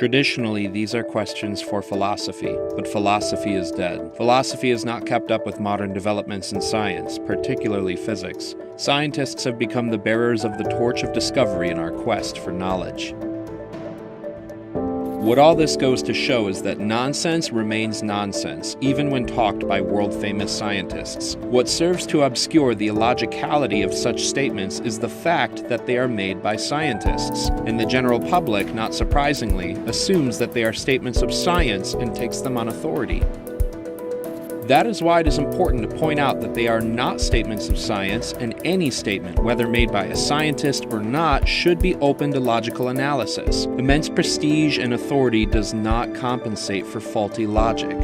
Traditionally, these are questions for philosophy, but philosophy is dead. Philosophy has not kept up with modern developments in science, particularly physics. Scientists have become the bearers of the torch of discovery in our quest for knowledge. What all this goes to show is that nonsense remains nonsense, even when talked by world-famous scientists. What serves to obscure the illogicality of such statements is the fact that they are made by scientists, and the general public, not surprisingly, assumes that they are statements of science and takes them on authority. That is why it is important to point out that they are not statements of science, and any statement, whether made by a scientist or not, should be open to logical analysis. Immense prestige and authority does not compensate for faulty logic.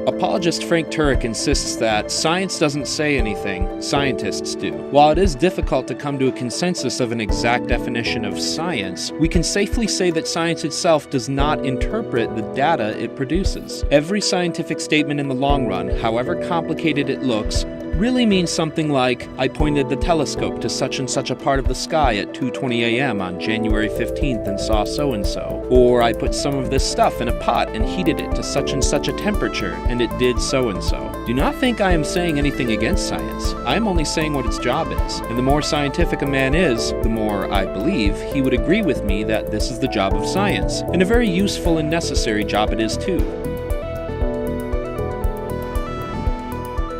Apologist Frank Turek insists that science doesn't say anything, scientists do. While it is difficult to come to a consensus of an exact definition of science, we can safely say that science itself does not interpret the data it produces. Every scientific statement in the long run, however complicated it looks, really means something like, I pointed the telescope to such and such a part of the sky at 2:20 a.m. on January 15th and saw so-and-so. Or I put some of this stuff in a pot and heated it to such and such a temperature, and it did so-and-so. Do not think I am saying anything against science. I am only saying what its job is. And the more scientific a man is, the more I believe he would agree with me that this is the job of science. And a very useful and necessary job it is too.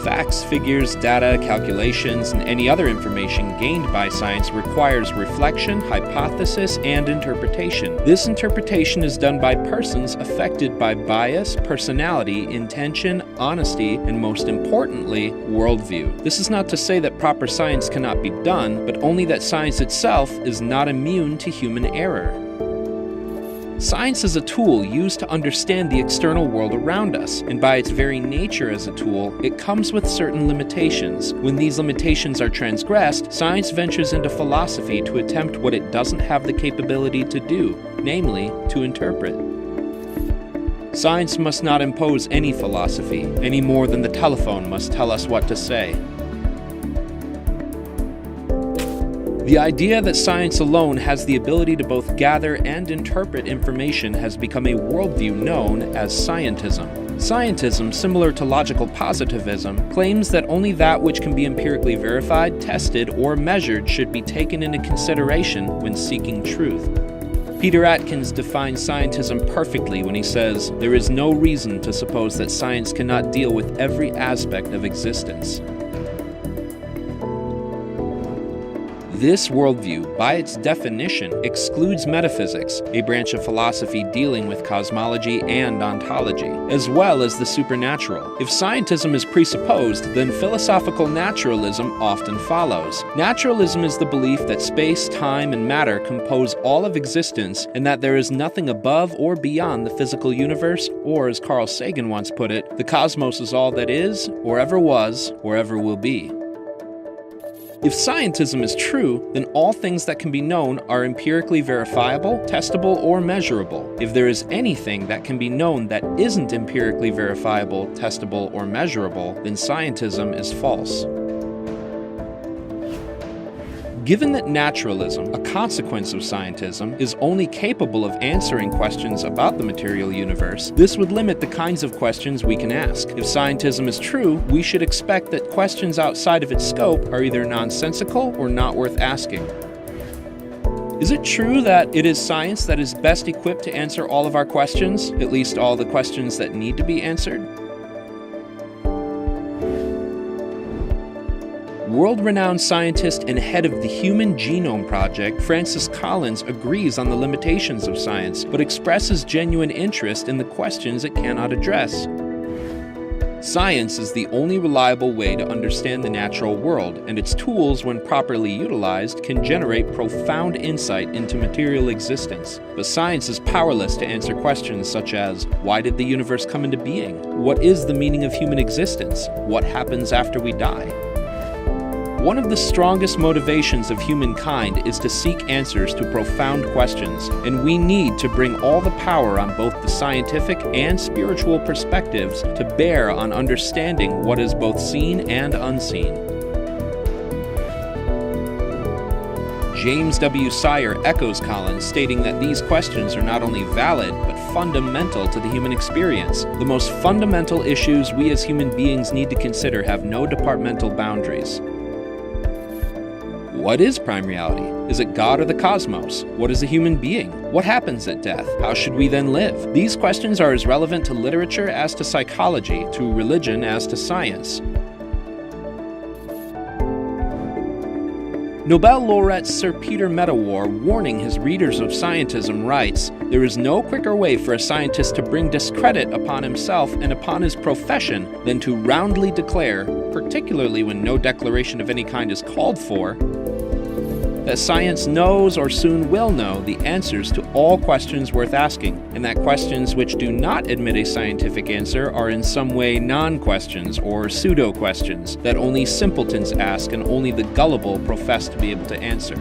Facts, figures, data, calculations, and any other information gained by science requires reflection, hypothesis, and interpretation. This interpretation is done by persons affected by bias, personality, intention, honesty, and most importantly, worldview. This is not to say that proper science cannot be done, but only that science itself is not immune to human error. Science is a tool used to understand the external world around us, and by its very nature as a tool, it comes with certain limitations. When these limitations are transgressed, science ventures into philosophy to attempt what it doesn't have the capability to do, namely, to interpret. Science must not impose any philosophy, any more than the telephone must tell us what to say. The idea that science alone has the ability to both gather and interpret information has become a worldview known as Scientism. Scientism, similar to logical positivism, claims that only that which can be empirically verified, tested, or measured should be taken into consideration when seeking truth. Peter Atkins defines scientism perfectly when he says, "There is no reason to suppose that science cannot deal with every aspect of existence." This worldview, by its definition, excludes metaphysics, a branch of philosophy dealing with cosmology and ontology, as well as the supernatural. If scientism is presupposed, then philosophical naturalism often follows. Naturalism is the belief that space, time, and matter compose all of existence, and that there is nothing above or beyond the physical universe, or as Carl Sagan once put it, the cosmos is all that is, or ever was, or ever will be. If scientism is true, then all things that can be known are empirically verifiable, testable, or measurable. If there is anything that can be known that isn't empirically verifiable, testable, or measurable, then scientism is false. Given that naturalism, a consequence of scientism, is only capable of answering questions about the material universe, this would limit the kinds of questions we can ask. If scientism is true, we should expect that questions outside of its scope are either nonsensical or not worth asking. Is it true that it is science that is best equipped to answer all of our questions, at least all the questions that need to be answered? World-renowned scientist and head of the Human Genome Project, Francis Collins, agrees on the limitations of science, but expresses genuine interest in the questions it cannot address. Science is the only reliable way to understand the natural world, and its tools, when properly utilized, can generate profound insight into material existence. But science is powerless to answer questions such as, why did the universe come into being? What is the meaning of human existence? What happens after we die? One of the strongest motivations of humankind is to seek answers to profound questions, and we need to bring all the power on both the scientific and spiritual perspectives to bear on understanding what is both seen and unseen. James W. Sire echoes Collins, stating that these questions are not only valid, but fundamental to the human experience. The most fundamental issues we as human beings need to consider have no departmental boundaries. What is prime reality? Is it God or the cosmos? What is a human being? What happens at death? How should we then live? These questions are as relevant to literature as to psychology, to religion as to science. Nobel laureate Sir Peter Medawar, warning his readers of Scientism, writes, "There is no quicker way for a scientist to bring discredit upon himself and upon his profession than to roundly declare, particularly when no declaration of any kind is called for, that science knows or soon will know the answers to all questions worth asking, and that questions which do not admit a scientific answer are in some way non-questions or pseudo-questions that only simpletons ask and only the gullible profess to be able to answer."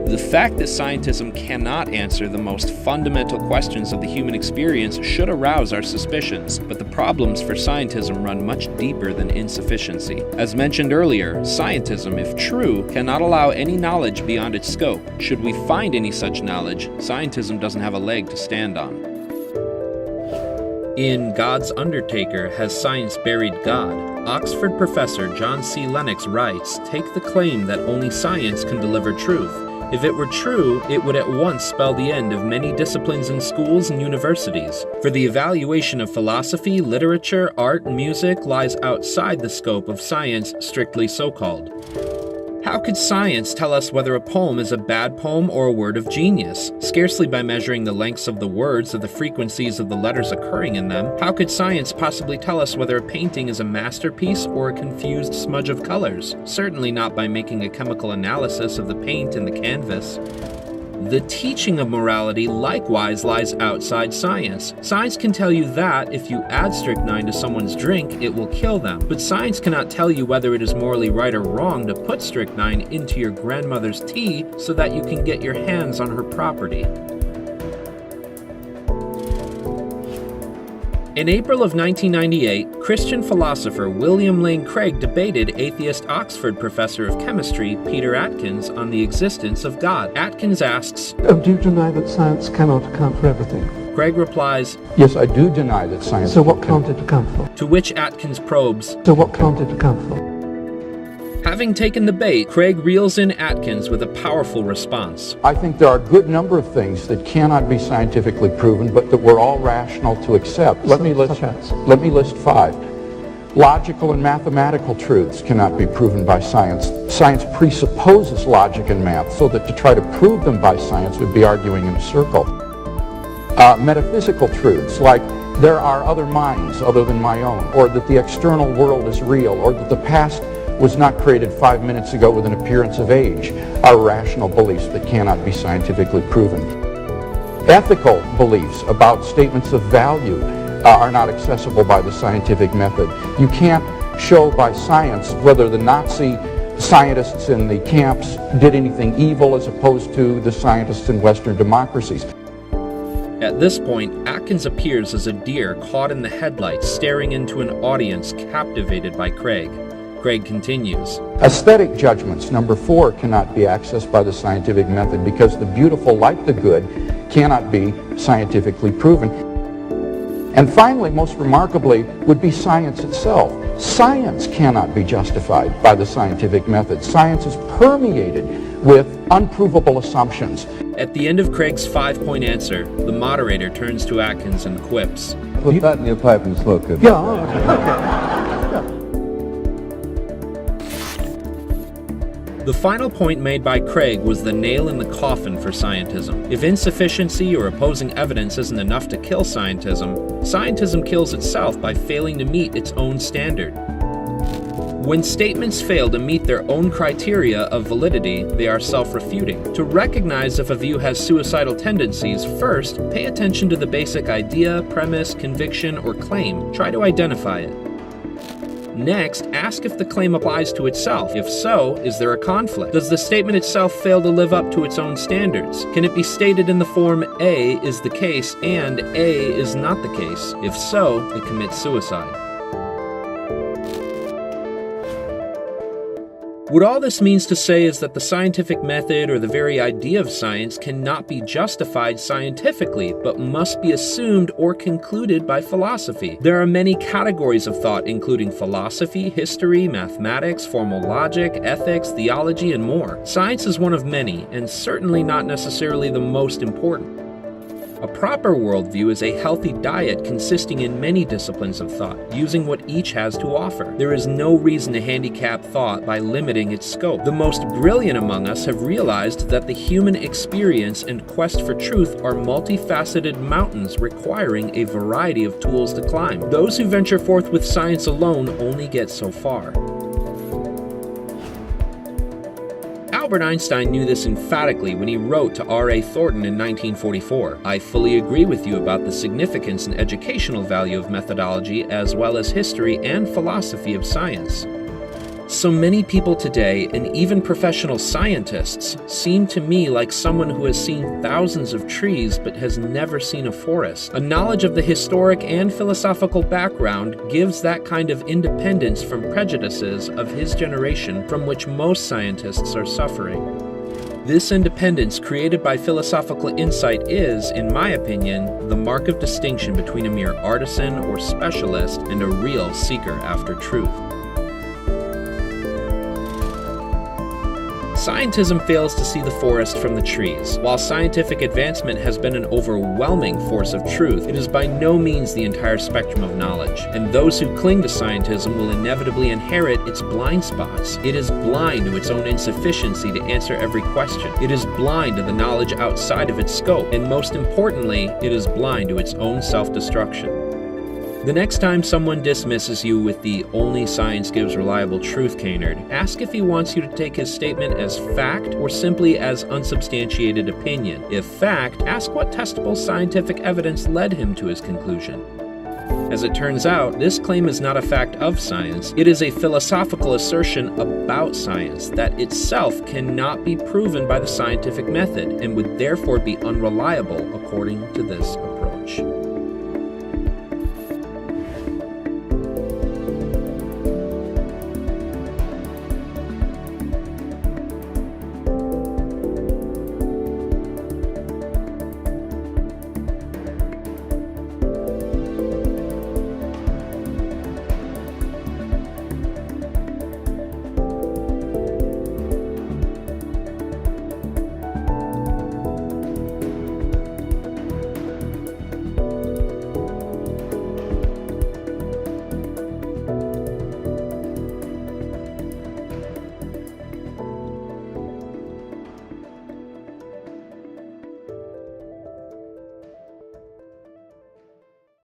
The fact that scientism cannot answer the most fundamental questions of the human experience should arouse our suspicions, but the problems for scientism run much deeper than insufficiency. As mentioned earlier, scientism, if true, cannot allow any knowledge beyond its scope. Should we find any such knowledge, scientism doesn't have a leg to stand on. In God's Undertaker, Has Science Buried God?, Oxford professor John C. Lennox writes, "Take the claim that only science can deliver truth. If it were true, it would at once spell the end of many disciplines in schools and universities. For the evaluation of philosophy, literature, art, and music lies outside the scope of science strictly so-called. How could science tell us whether a poem is a bad poem or a word of genius? Scarcely by measuring the lengths of the words or the frequencies of the letters occurring in them. How could science possibly tell us whether a painting is a masterpiece or a confused smudge of colors? Certainly not by making a chemical analysis of the paint and the canvas. The teaching of morality likewise lies outside science. Science can tell you that if you add strychnine to someone's drink, it will kill them. But science cannot tell you whether it is morally right or wrong to put strychnine into your grandmother's tea so that you can get your hands on her property." In April of 1998, Christian philosopher William Lane Craig debated atheist Oxford professor of chemistry Peter Atkins on the existence of God. Atkins asks, Do you deny that science cannot account for everything? Craig replies, "Yes, I do deny that science..." So what can't it account for? to which Atkins probes, So what can't it account for? Having taken the bait, Craig reels in Atkins with a powerful response. "I think there are a good number of things that cannot be scientifically proven, but that we're all rational to accept. Let me list 5. Logical and mathematical truths cannot be proven by science. Science presupposes logic and math, so that to try to prove them by science would be arguing in a circle. Metaphysical truths, like there are other minds other than my own, or that the external world is real, or that the past was not created 5 minutes ago with an appearance of age, are rational beliefs that cannot be scientifically proven. Ethical beliefs about statements of value are not accessible by the scientific method. You can't show by science whether the Nazi scientists in the camps did anything evil as opposed to the scientists in Western democracies." At this point, Atkins appears as a deer caught in the headlights, staring into an audience captivated by Craig. Craig continues, Aesthetic judgments, number 4, cannot be accessed by the scientific method because the beautiful, like the good, cannot be scientifically proven. And finally, most remarkably, would be science itself. Science cannot be justified by the scientific method. Science is permeated with unprovable assumptions. At the end of Craig's 5-point answer, the moderator turns to Atkins and quips, "Put that in your pipe and smoke it." The final point made by Craig was the nail in the coffin for scientism. If insufficiency or opposing evidence isn't enough to kill scientism, scientism kills itself by failing to meet its own standard. When statements fail to meet their own criteria of validity, they are self-refuting. To recognize if a view has suicidal tendencies, first, pay attention to the basic idea, premise, conviction, or claim. Try to identify it. Next, ask if the claim applies to itself. If so, is there a conflict? Does the statement itself fail to live up to its own standards? Can it be stated in the form A is the case and A is not the case? If so, it commits suicide. What all this means to say is that the scientific method or the very idea of science cannot be justified scientifically, but must be assumed or concluded by philosophy. There are many categories of thought, including philosophy, history, mathematics, formal logic, ethics, theology, and more. Science is one of many, and certainly not necessarily the most important. A proper worldview is a healthy diet consisting in many disciplines of thought, using what each has to offer. There is no reason to handicap thought by limiting its scope. The most brilliant among us have realized that the human experience and quest for truth are multifaceted mountains requiring a variety of tools to climb. Those who venture forth with science alone only get so far. Albert Einstein knew this emphatically when he wrote to R.A. Thornton in 1944, "I fully agree with you about the significance and educational value of methodology as well as history and philosophy of science." So many people today, and even professional scientists, seem to me like someone who has seen thousands of trees but has never seen a forest. A knowledge of the historic and philosophical background gives that kind of independence from prejudices of his generation from which most scientists are suffering. This independence created by philosophical insight is, in my opinion, the mark of distinction between a mere artisan or specialist and a real seeker after truth. Scientism fails to see the forest from the trees. While scientific advancement has been an overwhelming force of truth, it is by no means the entire spectrum of knowledge, and those who cling to scientism will inevitably inherit its blind spots. It is blind to its own insufficiency to answer every question. It is blind to the knowledge outside of its scope, and most importantly, it is blind to its own self-destruction. The next time someone dismisses you with the "only science gives reliable truth" canard, ask if he wants you to take his statement as fact or simply as unsubstantiated opinion. If fact, ask what testable scientific evidence led him to his conclusion. As it turns out, this claim is not a fact of science. It is a philosophical assertion about science that itself cannot be proven by the scientific method and would therefore be unreliable according to this approach.